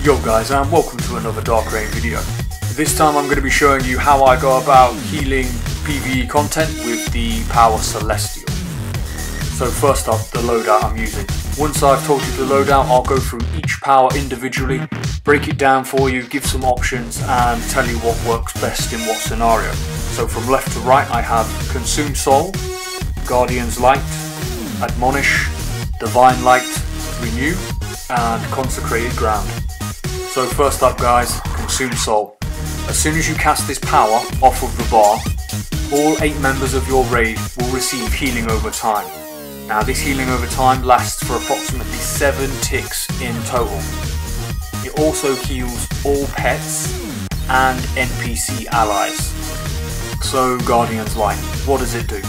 Yo guys, and welcome to another Dark Rain video. This time I'm going to be showing you how I go about healing PvE content with the Power Celestial. So first up, the loadout I'm using. Once I've told you the loadout, I'll go through each power individually, break it down for you, give some options and tell you what works best in what scenario. So from left to right I have Consume Soul, Guardian's Light, Admonish, Divine Light, Renew and Consecrated Ground. So first up guys, Consume Soul. As soon as you cast this power off of the bar, all 8 members of your raid will receive healing over time. Now this healing over time lasts for approximately 7 ticks in total. It also heals all pets and NPC allies. So Guardian's Light, what does it do?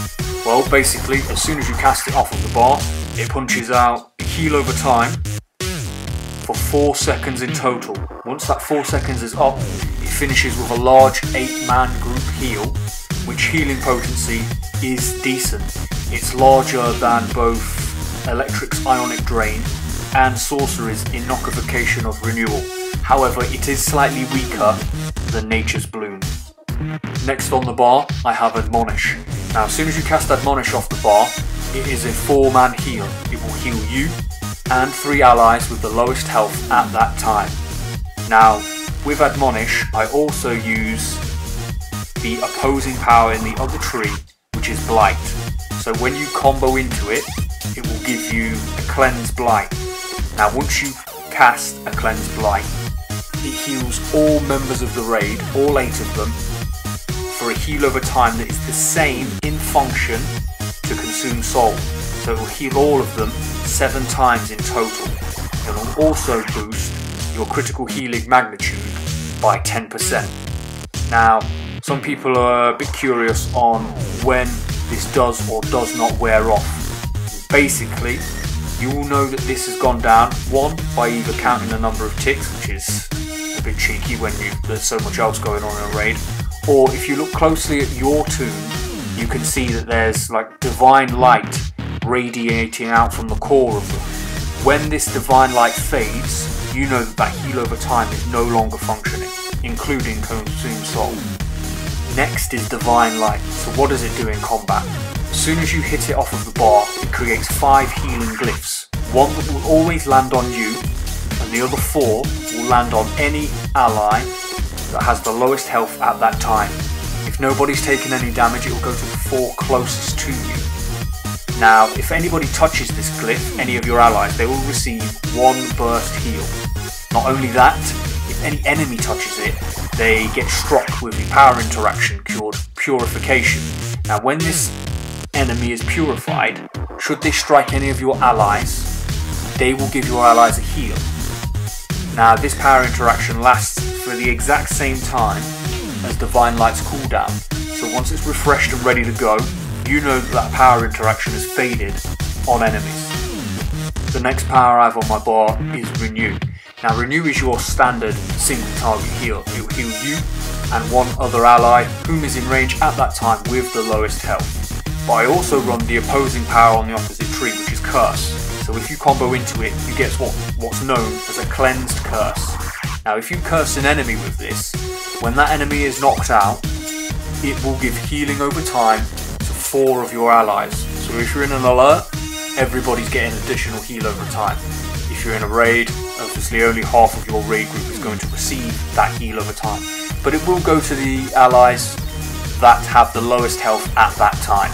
Well basically as soon as you cast it off of the bar, it punches out a heal over time for 4 seconds in total. Once that 4 seconds is up, it finishes with a large 8-man group heal, which healing potency is decent. It's larger than both Electric's Ionic Drain and Sorcery's Inokification of Renewal. However, it is slightly weaker than Nature's Bloom. Next on the bar, I have Admonish. Now as soon as you cast Admonish off the bar, it is a 4-man heal. It will heal you and 3 allies with the lowest health at that time. Now with Admonish I also use the opposing power in the other tree, which is Blight. So when you combo into it, it will give you a Cleanse Blight. Now once you cast a Cleanse Blight, it heals all members of the raid, all 8 of them, for a heal over time that is the same in function to Consume Soul. So it will heal all of them 7 times in total. It will also boost your critical healing magnitude by 10%. Now, some people are a bit curious on when this does or does not wear off. Basically, you will know that this has gone down, 1, by either counting the number of ticks, which is a bit cheeky when there's so much else going on in a raid, or if you look closely at your toon, you can see that there's like Divine Light radiating out from the core of them. When this Divine Light fades, you know that heal over time is no longer functioning, including Consume Soul. Next is Divine Light. So what does it do in combat? As soon as you hit it off of the bar, it creates 5 healing glyphs. 1 that will always land on you, and the other 4 will land on any ally that has the lowest health at that time. If nobody's taken any damage, it will go to the 4 closest to you. Now, if anybody touches this glyph, any of your allies, they will receive 1 burst heal. Not only that, if any enemy touches it, they get struck with the power interaction called Purification. Now when this enemy is purified, should they strike any of your allies, they will give your allies a heal. Now this power interaction lasts for the exact same time as Divine Light's cooldown. So once it's refreshed and ready to go, you know that power interaction has faded on enemies. The next power I have on my bar is Renew. Now Renew is your standard single target heal. It will heal you and 1 other ally whom is in range at that time with the lowest health. But I also run the opposing power on the opposite tree, which is Curse. So if you combo into it, you get what's known as a Cleansed Curse. Now if you curse an enemy with this, when that enemy is knocked out, it will give healing over time to 4 of your allies. So if you're in an alert, everybody's getting additional heal over time. If you're in a raid, obviously only half of your raid group is going to receive that heal over time. But it will go to the allies that have the lowest health at that time.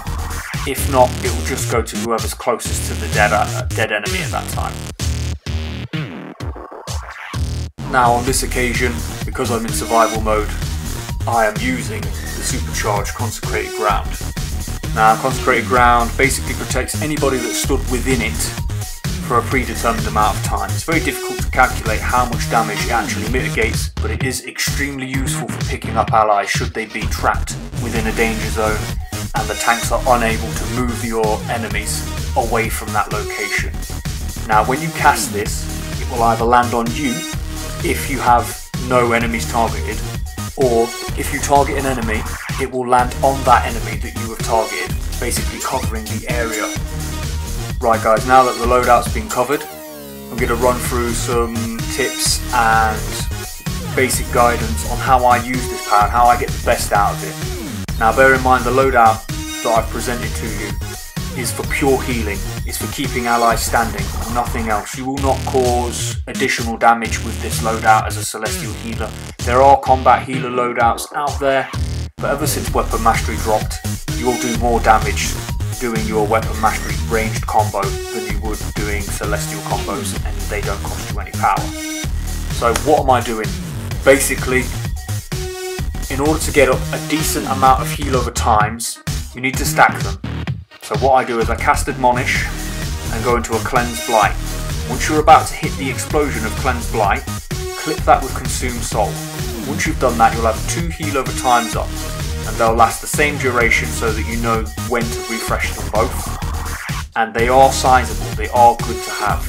If not, it will just go to whoever's closest to the dead enemy at that time. Now on this occasion, because I'm in survival mode, I am using the Supercharge Consecrated Ground. Now Consecrated Ground basically protects anybody that stood within it for a predetermined amount of time. It's very difficult to calculate how much damage it actually mitigates, but it is extremely useful for picking up allies should they be trapped within a danger zone and the tanks are unable to move your enemies away from that location. Now when you cast this, it will either land on you if you have no enemies targeted, or if you target an enemy, it will land on that enemy that you have targeted, basically covering the area. Right guys, now that the loadout's been covered, I'm going to run through some tips and basic guidance on how I use this power and how I get the best out of it. Now bear in mind the loadout that I've presented to you is for pure healing. It's for keeping allies standing, nothing else. You will not cause additional damage with this loadout as a Celestial Healer. There are combat healer loadouts out there, but ever since Weapon Mastery dropped, you will do more damage doing your Weapon Mastery ranged combo than you would doing Celestial combos, and they don't cost you any power. So what am I doing? Basically, in order to get up a decent amount of heal over times, you need to stack them. So what I do is I cast Admonish and go into a Cleanse Blight. Once you're about to hit the explosion of Cleanse Blight, clip that with Consume Soul. Once you've done that, you'll have 2 heal over times up, and they'll last the same duration so that you know when to refresh them both. And they are sizable, they are good to have.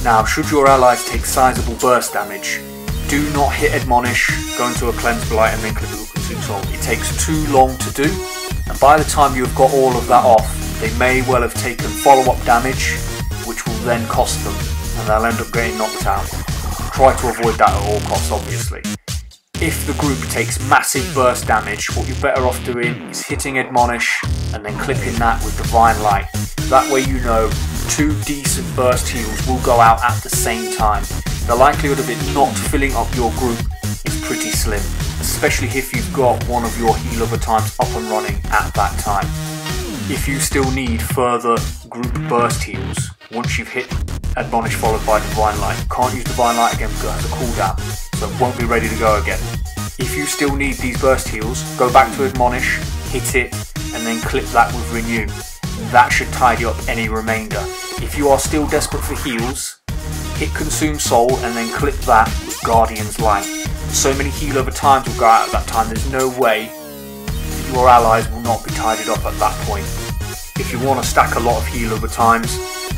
Now, should your allies take sizable burst damage, do not hit Admonish, go into a Cleanse Blight and then clip it with Consume Soul. It takes too long to do, and by the time you've got all of that off, they may well have taken follow-up damage, which will then cost them, and they'll end up getting knocked out. Try to avoid that at all costs, obviously. If the group takes massive burst damage, what you're better off doing is hitting Admonish and then clipping that with Divine Light. That way you know 2 decent burst heals will go out at the same time. The likelihood of it not filling up your group is pretty slim, especially if you've got one of your heal over times up and running at that time. If you still need further group burst heals, once you've hit Admonish followed by Divine Light, you can't use Divine Light again because it has a cooldown, so it won't be ready to go again. If you still need these burst heals, go back to Admonish, hit it, and then clip that with Renew. That should tidy up any remainder. If you are still desperate for heals, hit Consume Soul and then clip that with Guardian's Light. So many heal over times will go out at that time, there's no way that your allies will not be tidied up at that point. If you want to stack a lot of heal over times,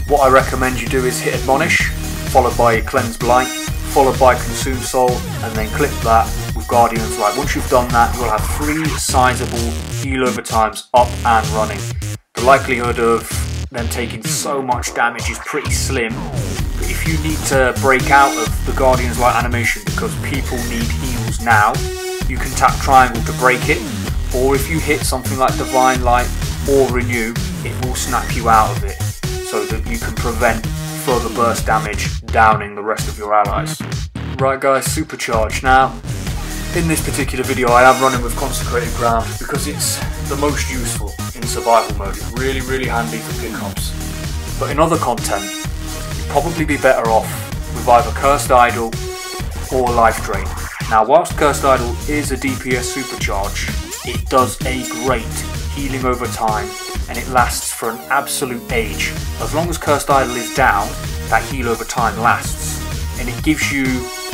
what I recommend you do is hit Admonish, followed by a Cleanse Blight, followed by Consume Soul, and then clip that with Guardian's Light. Once you've done that, you'll have 3 sizable heal over times up and running. The likelihood of them taking so much damage is pretty slim, but if you need to break out of the Guardian's Light animation because people need heals now, you can tap triangle to break it, or if you hit something like Divine Light or Renew, it will snap you out of it, so that you can prevent further burst damage downing the rest of your allies. Right guys, Supercharge. Now, in this particular video I am running with Consecrated Ground because it's the most useful in survival mode. It's really handy for pickups. But in other content, you'd probably be better off with either Cursed Idol or Life Drain. Now whilst Cursed Idol is a DPS supercharge, it does a great healing over time and it lasts for an absolute age. As long as Cursed Idol is down, that heal over time lasts, and it gives you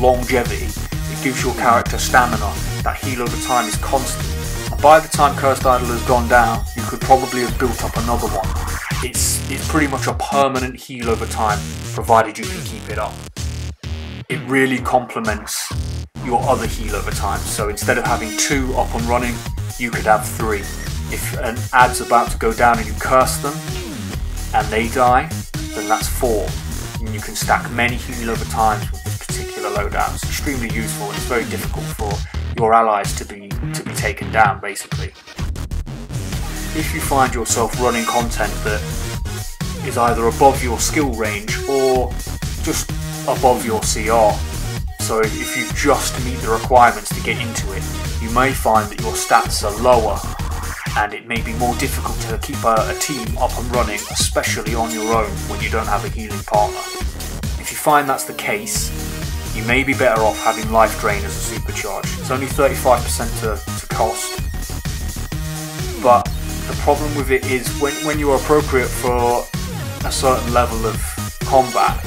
longevity, it gives your character stamina. That heal over time is constant, and by the time Cursed Idol has gone down, you could probably have built up another one. It's pretty much a permanent heal over time, provided you can keep it up. It really complements your other heal over time, so instead of having 2 up and running, you could have 3. If an ad's about to go down and you curse them and they die, then that's 4. And you can stack many heal over times with this particular loadout. It's extremely useful and it's very difficult for your allies to be taken down, basically. If you find yourself running content that is either above your skill range or just above your CR, so if you just meet the requirements to get into it, you may find that your stats are lower and it may be more difficult to keep a team up and running, especially on your own when you don't have a healing partner. If you find that's the case, you may be better off having Life Drain as a supercharge. It's only 35% to cost, but the problem with it is when you're appropriate for a certain level of combat,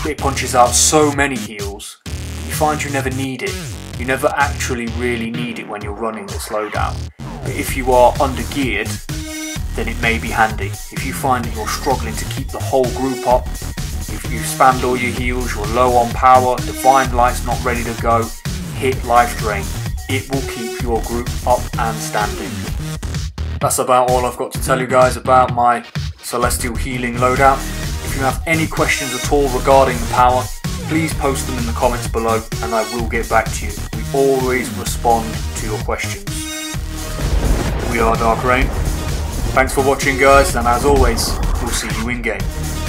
it punches out so many heals, you find you never need it. You never actually really need it when you're running this loadout. But if you are under geared, then it may be handy. If you find that you're struggling to keep the whole group up, if you spammed all your heals, you're low on power, Divine Light's not ready to go, hit Life Drain. It will keep your group up and standing. That's about all I've got to tell you guys about my Celestial Healing Loadout. If if you have any questions at all regarding the power, please post them in the comments below and I will get back to you. We always respond to your questions. We are Dark Rain. Thanks for watching guys, and as always, we'll see you in game.